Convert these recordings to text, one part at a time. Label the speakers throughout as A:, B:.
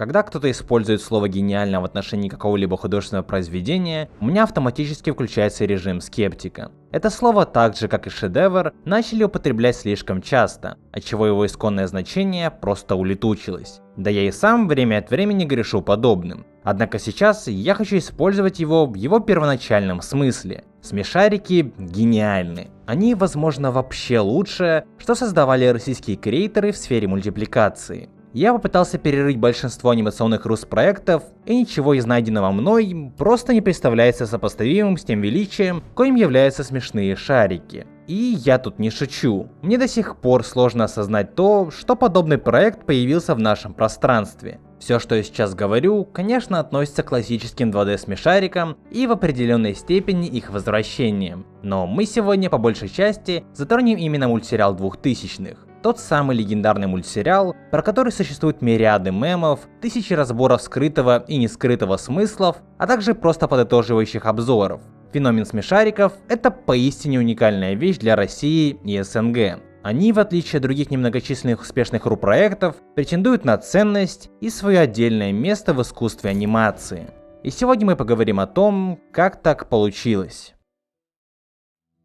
A: Когда кто-то использует слово «гениально» в отношении какого-либо художественного произведения, у меня автоматически включается режим скептика. Это слово, так же как и шедевр, начали употреблять слишком часто, отчего его исконное значение просто улетучилось. Да я и сам время от времени грешу подобным. Однако сейчас я хочу использовать его в его первоначальном смысле. Смешарики гениальны. Они, возможно, вообще лучшее, что создавали российские креаторы в сфере мультипликации. Я попытался перерыть большинство анимационных рус-проектов, и ничего из найденного мной просто не представляется сопоставимым с тем величием, коим являются смешные шарики. И я тут не шучу. Мне до сих пор сложно осознать то, что подобный проект появился в нашем пространстве. Все, что я сейчас говорю, конечно, относится к классическим 2D смешарикам и в определенной степени их возвращением. Но мы сегодня по большей части затронем именно мультсериал 2000-х. Тот самый легендарный мультсериал, про который существуют мириады мемов, тысячи разборов скрытого и нескрытого смыслов, а также просто подытоживающих обзоров. Феномен смешариков – это поистине уникальная вещь для России и СНГ. Они, в отличие от других немногочисленных успешных ру-проектов, претендуют на ценность и свое отдельное место в искусстве анимации. И сегодня мы поговорим о том, как так получилось.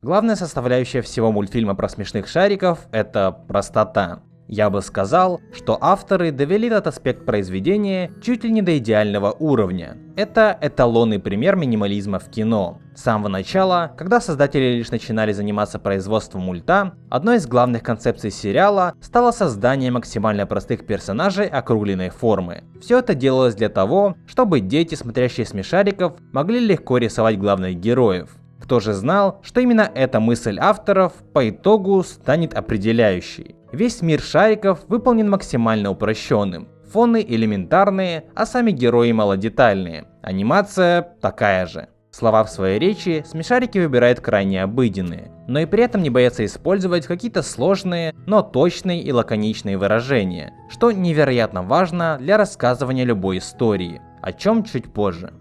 A: Главная составляющая всего мультфильма про смешных шариков – это простота. Я бы сказал, что авторы довели этот аспект произведения чуть ли не до идеального уровня. Это эталонный пример минимализма в кино. С самого начала, когда создатели лишь начинали заниматься производством мульта, одной из главных концепций сериала стало создание максимально простых персонажей округленной формы. Все это делалось для того, чтобы дети, смотрящие смешариков, могли легко рисовать главных героев. Кто же знал, что именно эта мысль авторов по итогу станет определяющей. Весь мир шариков выполнен максимально упрощенным. Фоны элементарные, а сами герои малодетальные. Анимация такая же. Слова в своей речи смешарики выбирают крайне обыденные, но и при этом не боятся использовать какие-то сложные, но точные и лаконичные выражения, что невероятно важно для рассказывания любой истории, о чем чуть позже.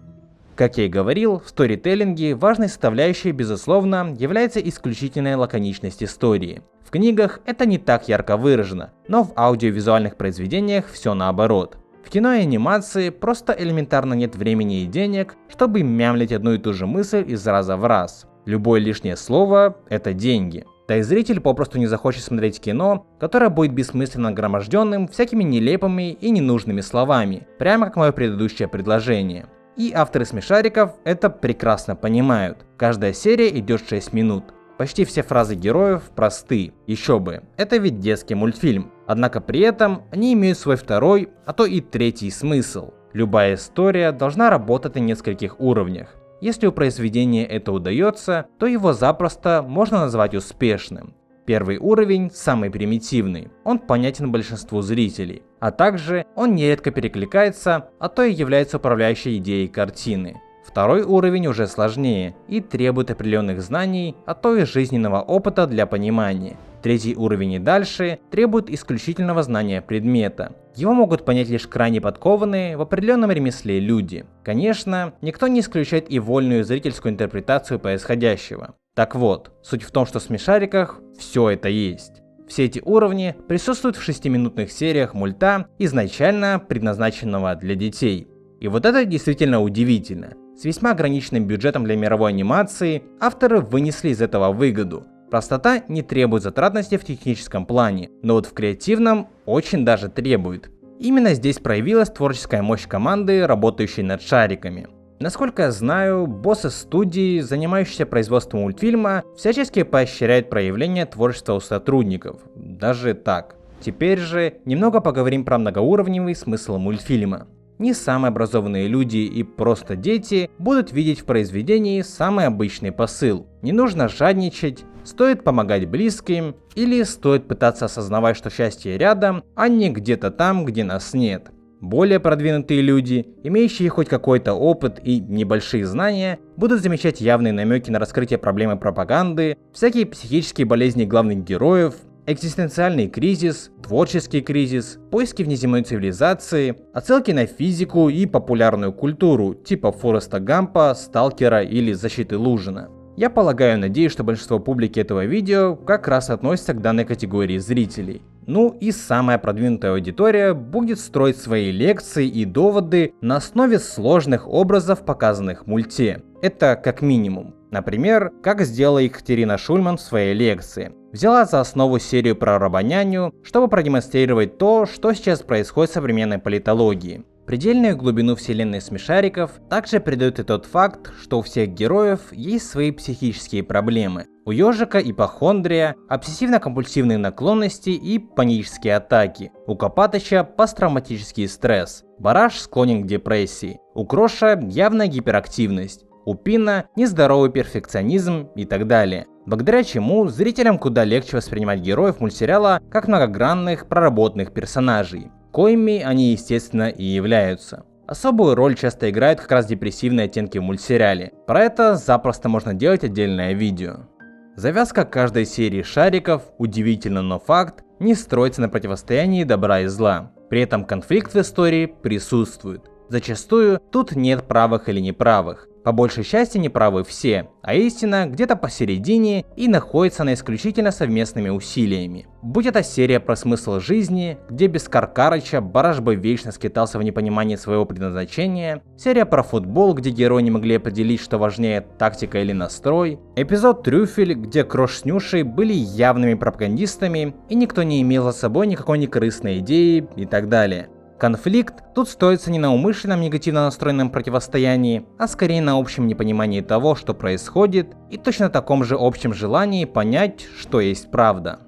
A: Как я и говорил, в сторителлинге важной составляющей, безусловно, является исключительная лаконичность истории. В книгах это не так ярко выражено, но в аудиовизуальных произведениях все наоборот. В кино и анимации просто элементарно нет времени и денег, чтобы мямлить одну и ту же мысль из раза в раз. Любое лишнее слово – это деньги. Да и зритель попросту не захочет смотреть кино, которое будет бессмысленно нагроможденным всякими нелепыми и ненужными словами, прямо как мое предыдущее предложение. И авторы смешариков это прекрасно понимают. Каждая серия идет 6 минут. Почти все фразы героев просты. Еще бы, это ведь детский мультфильм. Однако при этом они имеют свой второй, а то и третий смысл. Любая история должна работать на нескольких уровнях. Если у произведения это удается, то его запросто можно назвать успешным. Первый уровень самый примитивный, он понятен большинству зрителей, а также он нередко перекликается, а то и является управляющей идеей картины. Второй уровень уже сложнее и требует определенных знаний, а то и жизненного опыта для понимания. Третий уровень и дальше требует исключительного знания предмета. Его могут понять лишь крайне подкованные в определенном ремесле люди. Конечно, никто не исключает и вольную зрительскую интерпретацию происходящего. Так вот, суть в том, что в смешариках все это есть. Все эти уровни присутствуют в 6-минутных сериях мульта, изначально предназначенного для детей. И вот это действительно удивительно. С весьма ограниченным бюджетом для мировой анимации авторы вынесли из этого выгоду. Простота не требует затратности в техническом плане, но вот в креативном очень даже требует. Именно здесь проявилась творческая мощь команды, работающей над шариками. Насколько я знаю, боссы студии, занимающиеся производством мультфильма, всячески поощряют проявление творчества у сотрудников. Даже так. Теперь же немного поговорим про многоуровневый смысл мультфильма. Не самые образованные люди и просто дети будут видеть в произведении самый обычный посыл. Не нужно жадничать, стоит помогать близким или стоит пытаться осознавать, что счастье рядом, а не где-то там, где нас нет. Более продвинутые люди, имеющие хоть какой-то опыт и небольшие знания, будут замечать явные намеки на раскрытие проблемы пропаганды, всякие психические болезни главных героев, экзистенциальный кризис, творческий кризис, поиски внеземной цивилизации, отсылки на физику и популярную культуру, типа Фореста Гампа, Сталкера или Защиты Лужина. Я полагаю, надеюсь, что большинство публики этого видео как раз относится к данной категории зрителей. Ну и самая продвинутая аудитория будет строить свои лекции и доводы на основе сложных образов, показанных в мульте. Это как минимум. Например, как сделала Екатерина Шульман в своей лекции. Взяла за основу серию про Рабоняню, чтобы продемонстрировать то, что сейчас происходит в современной политологии. Предельную глубину вселенной смешариков также придает и тот факт, что у всех героев есть свои психические проблемы. У ежика ипохондрия, обсессивно-компульсивные наклонности и панические атаки. У Копатыча посттравматический стресс. Бараш склонен к депрессии. У Кроша явная гиперактивность. У Пина нездоровый перфекционизм и так далее. Благодаря чему зрителям куда легче воспринимать героев мультсериала как многогранных, проработанных персонажей, коими они, естественно, и являются. Особую роль часто играют как раз депрессивные оттенки в мультсериале. Про это запросто можно делать отдельное видео. Завязка каждой серии шариков, удивительно, но факт, не строится на противостоянии добра и зла. При этом конфликт в истории присутствует. Зачастую тут нет правых или неправых. По большей части неправы все, а истина где-то посередине и находится на исключительно совместными усилиями. Будь это серия про смысл жизни, где без Каркарыча Бараш бы вечно скитался в непонимании своего предназначения, серия про футбол, где герои не могли определить, что важнее, тактика или настрой, эпизод Трюфель, где Крош с Нюшей были явными пропагандистами и никто не имел за собой никакой некорыстной идеи и так далее. Конфликт тут строится не на умышленном негативно настроенном противостоянии, а скорее на общем непонимании того, что происходит, и точно таком же общем желании понять, что есть правда.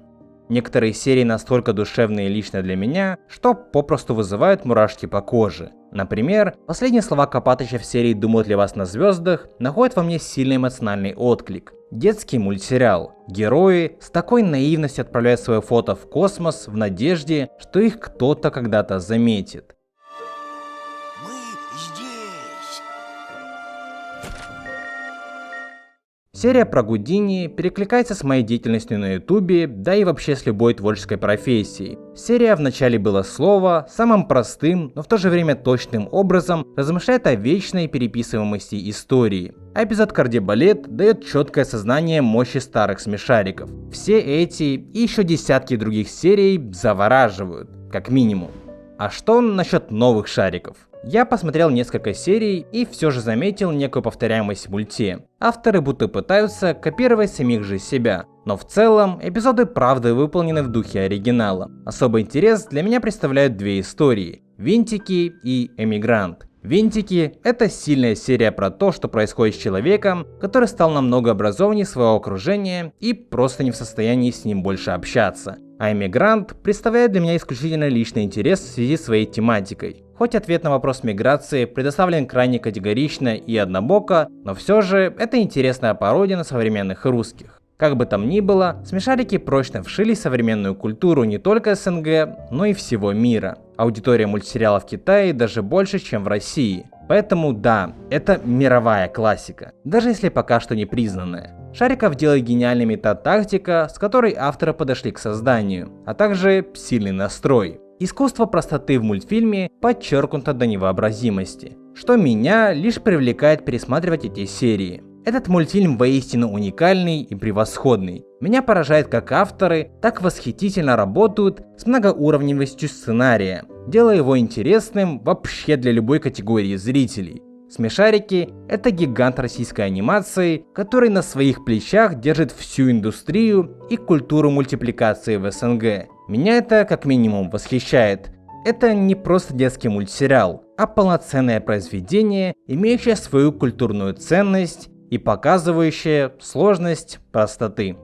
A: Некоторые серии настолько душевные и лично для меня, что попросту вызывают мурашки по коже. Например, последние слова Копатыча в серии «Думают ли вас на звездах» находят во мне сильный эмоциональный отклик. Детский мультсериал. Герои с такой наивностью отправляют свое фото в космос в надежде, что их кто-то когда-то заметит.
B: Мы здесь.
A: Серия про Гудини перекликается с моей деятельностью на ютубе, да и вообще с любой творческой профессией. Серия в начале было слово, самым простым, но в то же время точным образом размышляет о вечной переписываемости истории. А эпизод «Кардебалет» дает четкое осознание мощи старых смешариков. Все эти и еще десятки других серий завораживают, как минимум. А что насчет новых шариков? Я посмотрел несколько серий и все же заметил некую повторяемость в мульте. Авторы будто пытаются копировать самих же себя. Но в целом эпизоды правда выполнены в духе оригинала. Особый интерес для меня представляют две истории – «Винтики» и «Эмигрант». «Винтики» — это сильная серия про то, что происходит с человеком, который стал намного образованнее своего окружения и просто не в состоянии с ним больше общаться. А «Эмигрант» представляет для меня исключительно личный интерес в связи с своей тематикой. Хоть ответ на вопрос миграции предоставлен крайне категорично и однобоко, но все же это интересная пародия на современных русских. Как бы там ни было, смешарики прочно вшились в современную культуру не только СНГ, но и всего мира. Аудитория мультсериала в Китае даже больше, чем в России. Поэтому да, это мировая классика, даже если пока что не признанная. Шариков делает гениальными та тактика, с которой авторы подошли к созданию, а также сильный настрой. Искусство простоты в мультфильме подчеркнуто до невообразимости, что меня лишь привлекает пересматривать эти серии. Этот мультфильм воистину уникальный и превосходный. Меня поражает, как авторы так восхитительно работают с многоуровневостью сценария, делая его интересным вообще для любой категории зрителей. Смешарики — это гигант российской анимации, который на своих плечах держит всю индустрию и культуру мультипликации в СНГ. Меня это как минимум восхищает. Это не просто детский мультсериал, а полноценное произведение, имеющее свою культурную ценность и показывающее сложность простоты.